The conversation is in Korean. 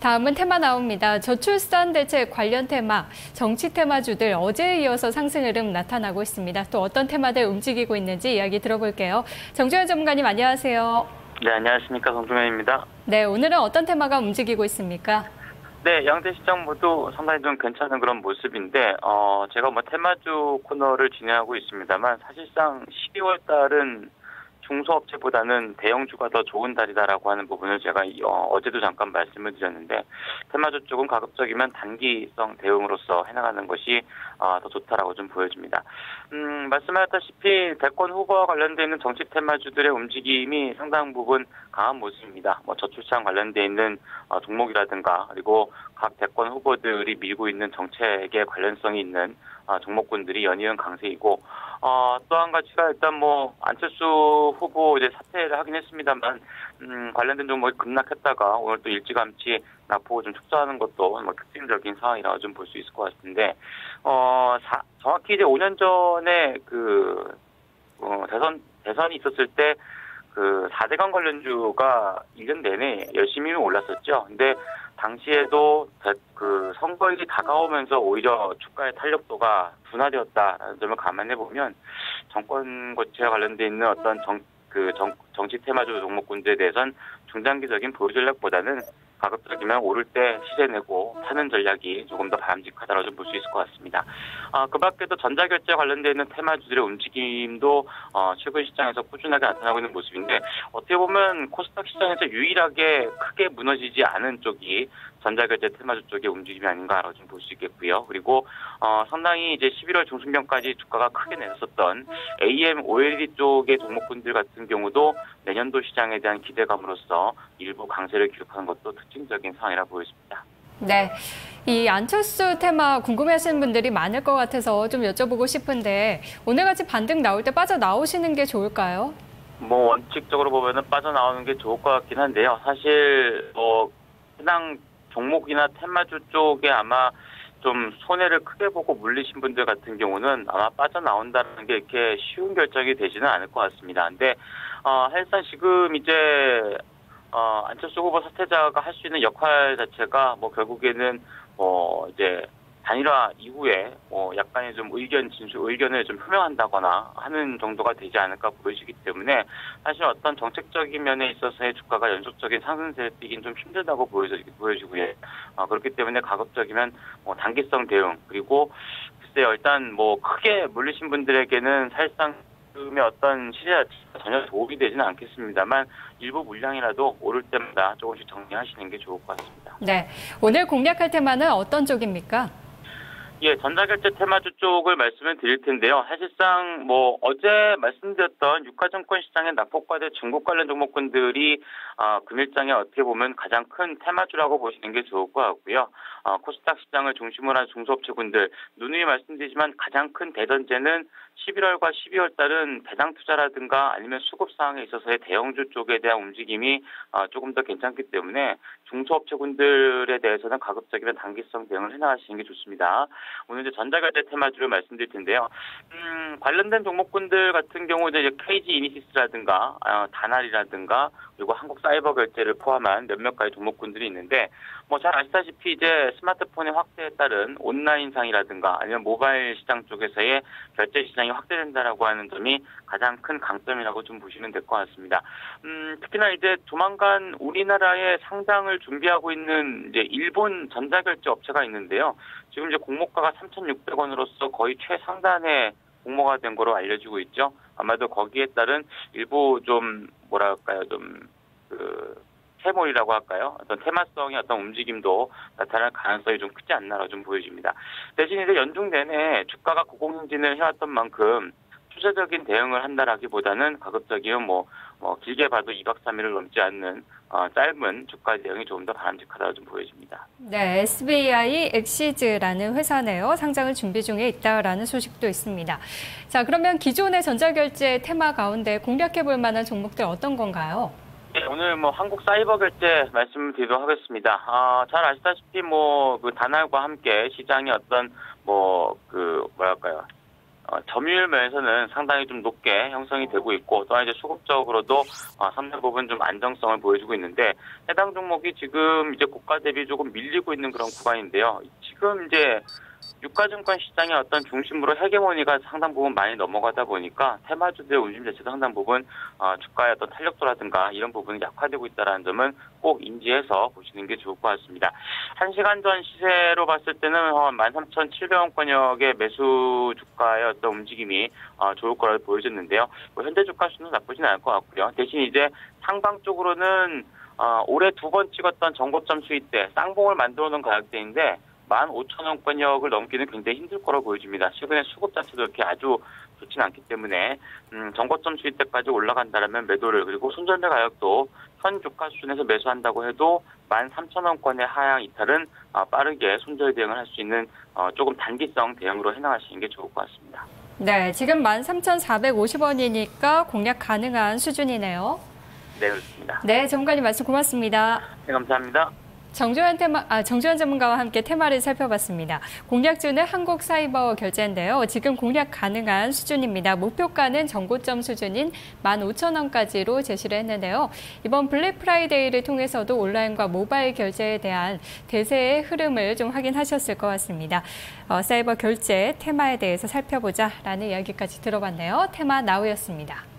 다음은 테마 나옵니다. 저출산 대책 관련 테마, 정치 테마주들 어제에 이어서 상승 흐름 나타나고 있습니다. 또 어떤 테마들 움직이고 있는지 이야기 들어볼게요. 정주현 전문가님 안녕하세요. 네, 안녕하십니까. 정주현입니다. 네, 오늘은 어떤 테마가 움직이고 있습니까? 네, 양대 시장 모두 상당히 좀 괜찮은 그런 모습인데, 제가 테마주 코너를 진행하고 있습니다만, 사실상 12월 달은 중소업체보다는 대형주가 더 좋은 달이다라고 하는 부분을 제가 어제도 잠깐 말씀을 드렸는데, 테마주 쪽은 가급적이면 단기성 대응으로서 해나가는 것이 더 좋다라고 좀 보여집니다. 말씀하셨다시피 대권 후보와 관련되어 있는 정치 테마주들의 움직임이 상당 부분 강한 모습입니다. 저출산 관련되어 있는 종목이라든가, 그리고 각 대권 후보들이 밀고 있는 정책에 관련성이 있는 종목군들이 연이은 강세이고, 또 한 가지가 일단 안철수 후보 이제 사퇴를 하긴 했습니다만, 관련된 종목이 급락했다가 오늘 또 일찌감치 낙폭을 좀 축소하는 것도 특징적인 상황이라고 좀 볼 수 있을 것 같은데, 정확히 이제 5년 전에 대선이 있었을 때 4대강 관련주가 1년 내내 열심히 올랐었죠. 근데 당시에도 선거일이 다가오면서 오히려 주가의 탄력도가 둔화되었다라는 점을 감안해 보면 정권 교체와 관련돼 있는 어떤 정치 테마주 종목군들에 대해선 중장기적인 보유 전략보다는 가급적이면 오를 때 시세내고 파는 전략이 조금 더 바람직하다고 좀 볼 수 있을 것 같습니다. 그 밖에도 전자결제 관련되어 있는 테마주들의 움직임도 최근 시장에서 꾸준하게 나타나고 있는 모습인데, 어떻게 보면 코스닥 시장에서 유일하게 크게 무너지지 않은 쪽이 전자결제 테마주 쪽의 움직임이 아닌가라고 좀 볼 수 있겠고요. 그리고 상당히 이제 11월 중순경까지 주가가 크게 내렸었던 AM, OLED 쪽의 종목군들 같은 경우도 내년도 시장에 대한 기대감으로써 일부 강세를 기록하는 것도 특징적인 상황이라 보여집니다. 네, 이 안철수 테마 궁금해하시는 분들이 많을 것 같아서 좀 여쭤보고 싶은데, 오늘같이 반등 나올 때 빠져나오시는 게 좋을까요? 원칙적으로 보면은 빠져나오는 게 좋을 것 같긴 한데요. 사실 해당 종목이나 테마주 쪽에 아마 좀 손해를 크게 보고 물리신 분들 같은 경우는 아마 빠져나온다는 게 이렇게 쉬운 결정이 되지는 않을 것 같습니다. 근데 사실상 지금 이제 안철수 후보 사퇴자가 할 수 있는 역할 자체가 결국에는 이제 단일화 이후에 약간의 좀 의견을 좀 표명한다거나 하는 정도가 되지 않을까 보이시기 때문에, 사실 어떤 정책적인 면에 있어서의 주가가 연속적인 상승세를 띠긴 좀 힘들다고 보여지고요. 그렇기 때문에 가급적이면 단기성 대응, 그리고 글쎄요, 일단 크게 물리신 분들에게는 사실상 지금의 어떤 시세 자체가 전혀 도움이 되지는 않겠습니다만, 일부 물량이라도 오를 때마다 조금씩 정리하시는 게 좋을 것 같습니다. 네, 오늘 공략할 테마는 어떤 쪽입니까? 예, 전자결제 테마주 쪽을 말씀을 드릴 텐데요. 사실상 어제 말씀드렸던 유가증권 시장의 낙폭과대 중국 관련 종목군들이 금일장에 어떻게 보면 가장 큰 테마주라고 보시는 게 좋을 것 같고요. 코스닥 시장을 중심으로 한 중소업체군들, 누누이 말씀드리지만 가장 큰 대전제는 11월과 12월 달은 배당 투자라든가 아니면 수급 상황에 있어서의 대형주 쪽에 대한 움직임이 조금 더 괜찮기 때문에 중소업체군들에 대해서는 가급적이면 단기성 대응을 해나가시는 게 좋습니다. 오늘 이제 전자결제 테마주를 말씀드릴 텐데요. 관련된 종목군들 같은 경우 이제 KG 이니시스라든가 다날이라든가, 그리고 한국사이버결제를 포함한 몇몇 가지 종목군들이 있는데, 잘 아시다시피 이제 스마트폰의 확대에 따른 온라인상이라든가 아니면 모바일 시장 쪽에서의 결제 시장이 확대된다라고 하는 점이 가장 큰 강점이라고 좀 보시면 될 것 같습니다. 특히나 이제 조만간 우리나라에 상장을 준비하고 있는 이제 일본 전자결제 업체가 있는데요. 지금 이제 공모가가 3,600원으로서 거의 최상단의 공모가 된 거로 알려지고 있죠. 아마도 거기에 따른 일부 테몰이라고 할까요? 어떤 테마성의 어떤 움직임도 나타날 가능성이 좀 크지 않나라고 좀 보여집니다. 대신 이제 연중 내내 주가가 고공행진을 해왔던 만큼 추세적인 대응을 한다라기보다는 가급적이면 길게 봐도 2박 3일을 넘지 않는 짧은 주가 대응이 조금 더 바람직하다고 좀 보여집니다. 네, SBI 엑시즈라는 회사네요. 상장을 준비 중에 있다라는 소식도 있습니다. 자, 그러면 기존의 전자결제 테마 가운데 공략해 볼 만한 종목들 어떤 건가요? 네, 오늘 한국 사이버 결제 말씀드리도록 하겠습니다. 잘 아시다시피 다날과 함께 시장이 어떤 점유율 면에서는 상당히 좀 높게 형성이 되고 있고, 또한 이제 수급적으로도 상당 부분 좀 안정성을 보여주고 있는데, 해당 종목이 지금 이제 고가 대비 조금 밀리고 있는 그런 구간인데요. 지금 이제 유가증권 시장의 어떤 중심으로 헤게모니가 상당 부분 많이 넘어가다 보니까 테마주들의 움직임 자체도 상당 부분 주가의 어떤 탄력도라든가 이런 부분이 약화되고 있다는 점은 꼭 인지해서 보시는 게 좋을 것 같습니다. 1시간 전 시세로 봤을 때는 13,700원권역의 매수 주가의 어떤 움직임이 좋을 거라고 보여졌는데요. 뭐 현재 주가 수는 나쁘진 않을 것 같고요. 대신 이제 상방 쪽으로는 올해 2번 찍었던 전고점 수익대, 쌍봉을 만들어 놓은 가격대인데 15,000원권역을 넘기는 굉장히 힘들 거라고 보여집니다. 최근에 수급 자체도 이렇게 아주 좋진 않기 때문에 전고점 수익대까지 올라간다면 매도를, 그리고 손절매 가격도 현 주가 수준에서 매수한다고 해도 13,000원권의 하향 이탈은 빠르게 손절 대응을 할 수 있는 조금 단기성 대응으로 해나가시는 게 좋을 것 같습니다. 네, 지금 13,450원이니까 공략 가능한 수준이네요. 네, 그렇습니다. 네, 전문가님 말씀 고맙습니다. 네, 감사합니다. 정주현 전문가와 함께 테마를 살펴봤습니다. 공략주는 한국사이버결제인데요. 지금 공략 가능한 수준입니다. 목표가는 전고점 수준인 15,000원까지로 제시를 했는데요. 이번 블랙 프라이데이를 통해서도 온라인과 모바일 결제에 대한 대세의 흐름을 좀 확인하셨을 것 같습니다. 사이버 결제 테마에 대해서 살펴보자라는 이야기까지 들어봤네요. 테마 나우였습니다.